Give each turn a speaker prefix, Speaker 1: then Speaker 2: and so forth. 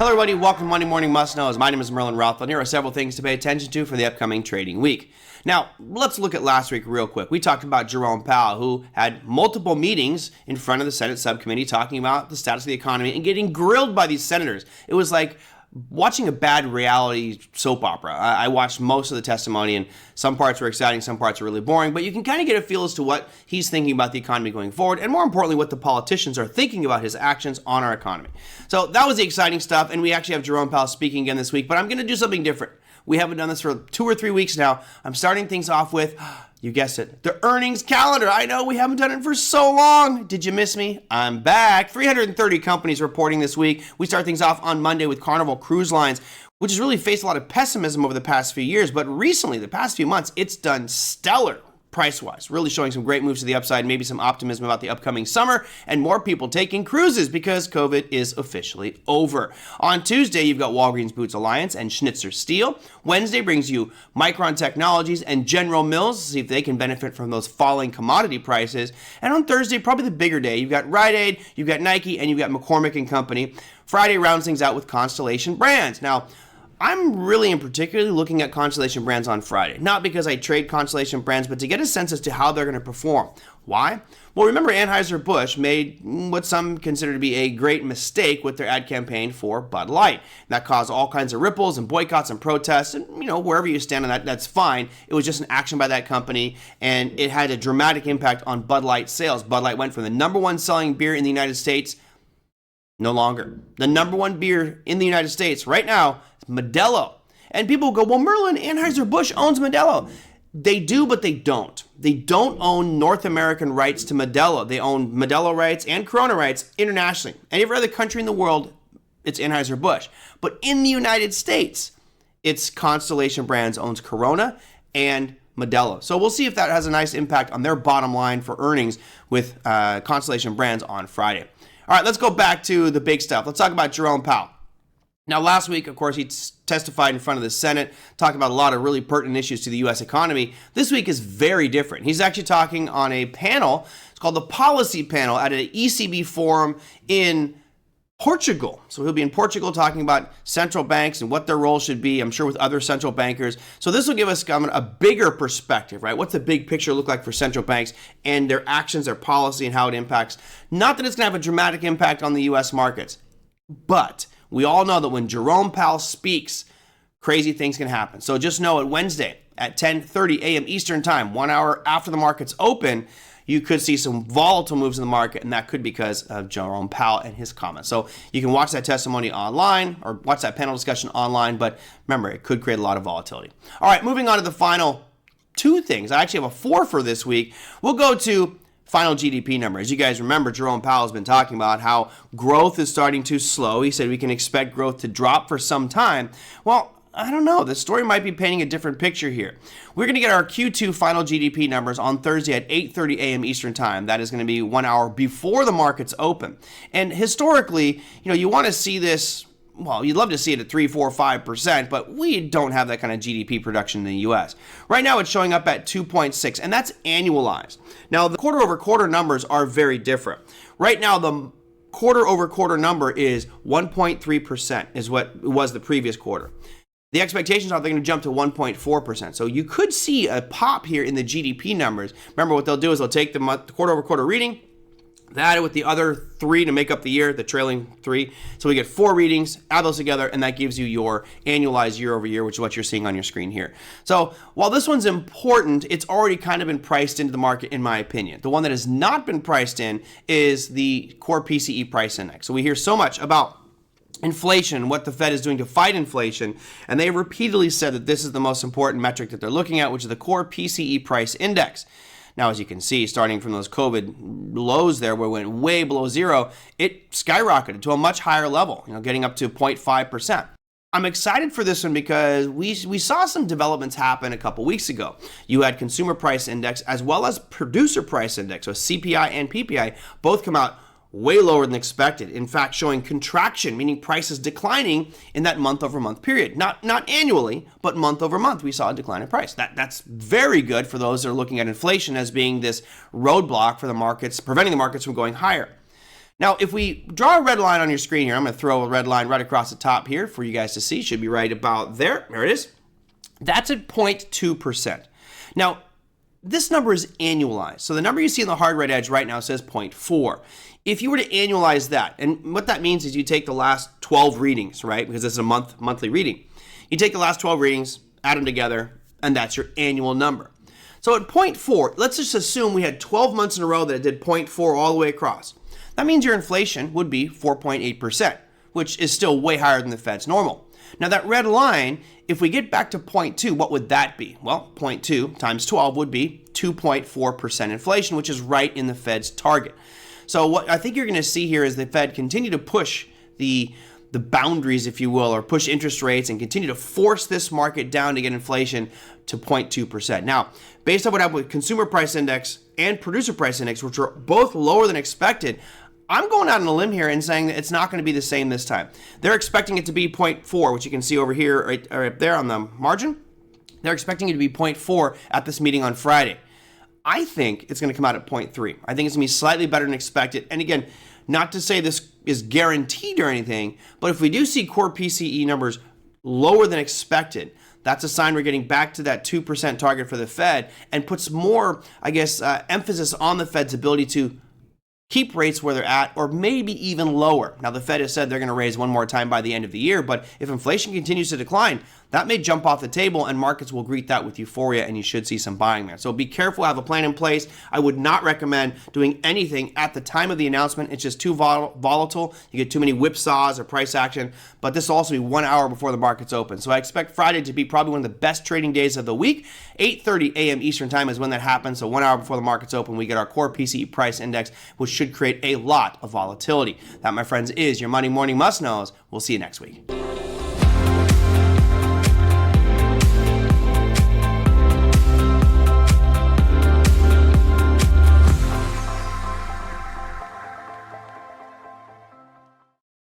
Speaker 1: Hello everybody, welcome to Monday Morning Must Knows. My name is Merlin Rothfeld, and here are several things to pay attention to for the upcoming trading week. Now, let's look at last week real quick. We talked about Jerome Powell, who had multiple meetings in front of the Senate subcommittee talking about the status of the economy and getting grilled by these senators. It was like watching a bad reality soap opera. I watched most of the testimony, and some parts were exciting, some parts were really boring, but you can kind of get a feel as to what he's thinking about the economy going forward, and more importantly, what the politicians are thinking about his actions on our economy. So that was the exciting stuff, and we actually have Jerome Powell speaking again this week, but I'm going to do something different. We haven't done this for 2 or 3 weeks now. I'm starting things off with, you guessed it, the earnings calendar. I know we haven't done it for so long. Did you miss me? I'm back. 330 companies reporting this week. We start things off on Monday with Carnival Cruise Lines, which has really faced a lot of pessimism over the past few years, but recently, the past few months, it's done stellar price-wise, really showing some great moves to the upside, maybe some optimism about the upcoming summer, and more people taking cruises because COVID is officially over. On Tuesday, you've got Walgreens Boots Alliance and Schnitzer Steel. Wednesday brings you Micron Technologies and General Mills to see if they can benefit from those falling commodity prices. And on Thursday, probably the bigger day, you've got Rite Aid, you've got Nike, and you've got McCormick and Company. Friday rounds things out with Constellation Brands. Now, I'm really in particularly looking at Constellation Brands on Friday, not because I trade Constellation Brands, but to get a sense as to how they're going to perform. Why? Well, remember Anheuser-Busch made what some consider to be a great mistake with their ad campaign for Bud Light. That caused all kinds of ripples and boycotts and protests, and wherever you stand on that, that's fine. It was just an action by that company, and it had a dramatic impact on Bud Light sales. Bud Light went from the number one selling beer in the United States, no longer. The number one beer in the United States right now, Modelo. And people go, well, Merlin, Anheuser-Busch owns Modelo. They do, but they don't. They don't own North American rights to Modelo. They own Modelo rights and Corona rights internationally. Any other country in the world, it's Anheuser-Busch. But in the United States, it's Constellation Brands owns Corona and Modelo. So we'll see if that has a nice impact on their bottom line for earnings with Constellation Brands on Friday. All right, let's go back to the big stuff. Let's talk about Jerome Powell. Now, last week, of course, he testified in front of the Senate, talking about a lot of really pertinent issues to the U.S. economy. This week is very different. He's actually talking on a panel. It's called the Policy Panel at an ECB Forum in Portugal. So he'll be in Portugal talking about central banks and what their role should be, I'm sure with other central bankers. So this will give us a bigger perspective, right? What's the big picture look like for central banks and their actions, their policy, and how it impacts? Not that it's going to have a dramatic impact on the U.S. markets, but we all know that when Jerome Powell speaks, crazy things can happen. So just know it Wednesday at 10:30 a.m. Eastern Time, 1 hour after the markets open, you could see some volatile moves in the market, and that could be because of Jerome Powell and his comments. So you can watch that testimony online or watch that panel discussion online, but remember, it could create a lot of volatility. All right, moving on to the final 2 things. I actually have a 4 for this week. We'll go to final GDP number. As you guys remember, Jerome Powell has been talking about how growth is starting to slow. He said we can expect growth to drop for some time. Well, I don't know. The story might be painting a different picture here. We're going to get our Q2 final GDP numbers on Thursday at 8:30 a.m. Eastern Time. That is going to be 1 hour before the markets open. And historically, you want to see this. Well, you'd love to see it at 3, 4, 5%, but we don't have that kind of GDP production in the U.S. Right now, it's showing up at 2.6, and that's annualized. Now, the quarter-over-quarter numbers are very different. Right now, the quarter-over-quarter number is 1.3%, is what it was the previous quarter. The expectations are they're going to jump to 1.4%. So you could see a pop here in the GDP numbers. Remember, what they'll do is they'll take the quarter-over-quarter reading, add it with the other 3 to make up the year, the trailing 3. So we get 4 readings, add those together, and that gives you your annualized year over year, which is what you're seeing on your screen here. So while this one's important, it's already kind of been priced into the market, in my opinion. The one that has not been priced in is the Core PCE Price Index. So we hear so much about inflation, what the Fed is doing to fight inflation, and they repeatedly said that this is the most important metric that they're looking at, which is the Core PCE Price Index. Now, as you can see, starting from those COVID lows there where it went way below zero, it skyrocketed to a much higher level, getting up to 0.5%. I'm excited for this one because we saw some developments happen a couple weeks ago. You had Consumer Price Index as well as Producer Price Index, so CPI and PPI, both come out way lower than expected. In fact, showing contraction, meaning prices declining in that month-over-month period. Not annually, but month-over-month, we saw a decline in price. That's very good for those that are looking at inflation as being this roadblock for the markets, preventing the markets from going higher. Now, if we draw a red line on your screen here, I'm going to throw a red line right across the top here for you guys to see. Should be right about there. There it is. That's at 0.2%. Now, this number is annualized. So the number you see in the hard red edge right now says 0.4. If you were to annualize that, and what that means is you take the last 12 readings, right? Because this is a monthly reading. You take the last 12 readings, add them together, and that's your annual number. So at 0.4, let's just assume we had 12 months in a row that it did 0.4 all the way across. That means your inflation would be 4.8%, which is still way higher than the Fed's normal. Now that red line, if we get back to 0.2, what would that be? Well, 0.2 times 12 would be 2.4% inflation, which is right in the Fed's target. So what I think you're going to see here is the Fed continue to push the boundaries, if you will, or push interest rates and continue to force this market down to get inflation to 0.2%. Now, based on what happened with Consumer Price Index and Producer Price Index, which were both lower than expected, I'm going out on a limb here and saying that it's not going to be the same this time. They're expecting it to be 0.4, which you can see over here, right there on the margin. They're expecting it to be 0.4 at this meeting on Friday. I think it's going to come out at 0.3. I think it's going to be slightly better than expected. And again, not to say this is guaranteed or anything, but if we do see core PCE numbers lower than expected, that's a sign we're getting back to that 2% target for the Fed and puts more, emphasis on the Fed's ability to keep rates where they're at or maybe even lower. Now, the Fed has said they're going to raise one more time by the end of the year, but if inflation continues to decline, that may jump off the table and markets will greet that with euphoria and you should see some buying there. So be careful, have a plan in place. I would not recommend doing anything at the time of the announcement. It's just too volatile. You get too many whipsaws or price action, but this will also be 1 hour before the markets open. So I expect Friday to be probably one of the best trading days of the week. 8:30 a.m. Eastern time is when that happens. So 1 hour before the markets open, we get our core PCE price index, which should create a lot of volatility. That, my friends, is your Monday Morning Must-Knows. We'll see you next week.